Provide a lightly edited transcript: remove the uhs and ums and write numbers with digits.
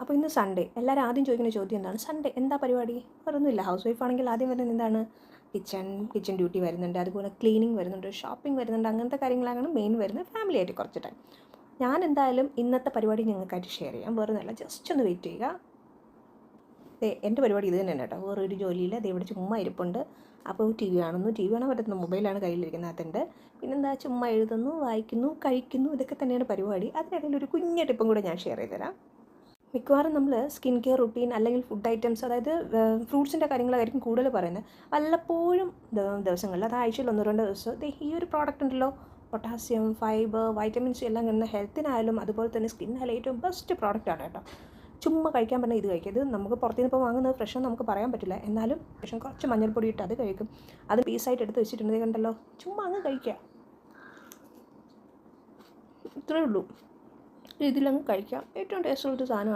അപ്പോൾ ഇന്ന് സൺഡേ. എല്ലാവരും ആദ്യം ചോദിക്കുന്ന ചോദ്യം എന്താണ്? സൺഡേ എന്താ പരിപാടി? വേറൊന്നുമില്ല. ഹൗസ് വൈഫ് ആണെങ്കിൽ ആദ്യം വരുന്നത് എന്താണ്? കിച്ചൺ ഡ്യൂട്ടി വരുന്നുണ്ട്, അതുപോലെ ക്ലീനിങ് വരുന്നുണ്ട്, ഷോപ്പിംഗ് വരുന്നുണ്ട്, അങ്ങനത്തെ കാര്യങ്ങളാണ് മെയിൻ വരുന്നത്. ഫാമിലി ആയിട്ട് കുറച്ച് ടൈം. ഞാൻ എന്തായാലും ഇന്നത്തെ പരിപാടി നിങ്ങൾക്കായിട്ട് ഷെയർ ചെയ്യാം. വേറൊന്നുമല്ല, ജസ്റ്റ് ഒന്ന് വെയിറ്റ് ചെയ്യുക. എൻ്റെ പരിപാടി ഇത് തന്നെയാണ് കേട്ടോ. വേറൊരു ജോലിയില്ല. ഇവിടെ ചുമ്മാ ഇരിപ്പുണ്ട്. അപ്പോൾ ടി വി കാണുന്നു. ടി വി കാണാൻ പറ്റുന്ന മൊബൈലാണ് കയ്യിലിരിക്കുന്നതിനകത്തുണ്ട്. പിന്നെന്താ, ചുമ്മാ എഴുതുന്നു, വായിക്കുന്നു, കഴിക്കുന്നു. ഇതൊക്കെ തന്നെയാണ് പരിപാടി. അതിനിടയിൽ ഒരു കുഞ്ഞ് ടിപ്പും കൂടെ ഞാൻ ഷെയർ ചെയ്ത് തരാം. മിക്കവാറും നമ്മൾ സ്കിൻ കെയർ റുട്ടീൻ അല്ലെങ്കിൽ ഫുഡ് ഐറ്റംസ്, അതായത് ഫ്രൂട്ട്സിൻ്റെ കാര്യങ്ങളായിരിക്കും കൂടുതൽ പറയുന്നത്. വല്ലപ്പോഴും ദിവസങ്ങളിൽ, അത് ആഴ്ചയിൽ 1-2 ദിവസം ഈ ഒരു പ്രോഡക്റ്റ് ഉണ്ടല്ലോ, പൊട്ടാസ്യം, ഫൈബർ, വൈറ്റമിൻസ് എല്ലാം കിട്ടുന്ന ഹെൽത്തിനായാലും അതുപോലെ തന്നെ സ്കിന്നായാലും ഏറ്റവും ബെസ്റ്റ് പ്രോഡക്റ്റാണ് കേട്ടോ. ചുമ്മാ കഴിക്കാൻ പറഞ്ഞാൽ ഇത് കഴിക്കും. ഇത് നമുക്ക് പുറത്തുനിന്ന് ഇപ്പോൾ വാങ്ങുന്നത് ഫ്രഷ് നമുക്ക് പറയാൻ പറ്റില്ല. എന്നാലും ഫ്രഷ് കുറച്ച് മഞ്ഞൾപ്പൊടി ഇട്ട് അത് കഴിക്കും. അത് പീസായിട്ട് എടുത്ത് വെച്ചിട്ടുണ്ട്, കണ്ടല്ലോ. ചുമ്മാ അങ്ങ് കഴിക്കുക, ഇത്രയേ ഉള്ളൂ. ഇതിലങ്ങ് കഴിക്കാം. ഏറ്റവും ടേസ്റ്റുള്ളൊരു സാധനമാണ്.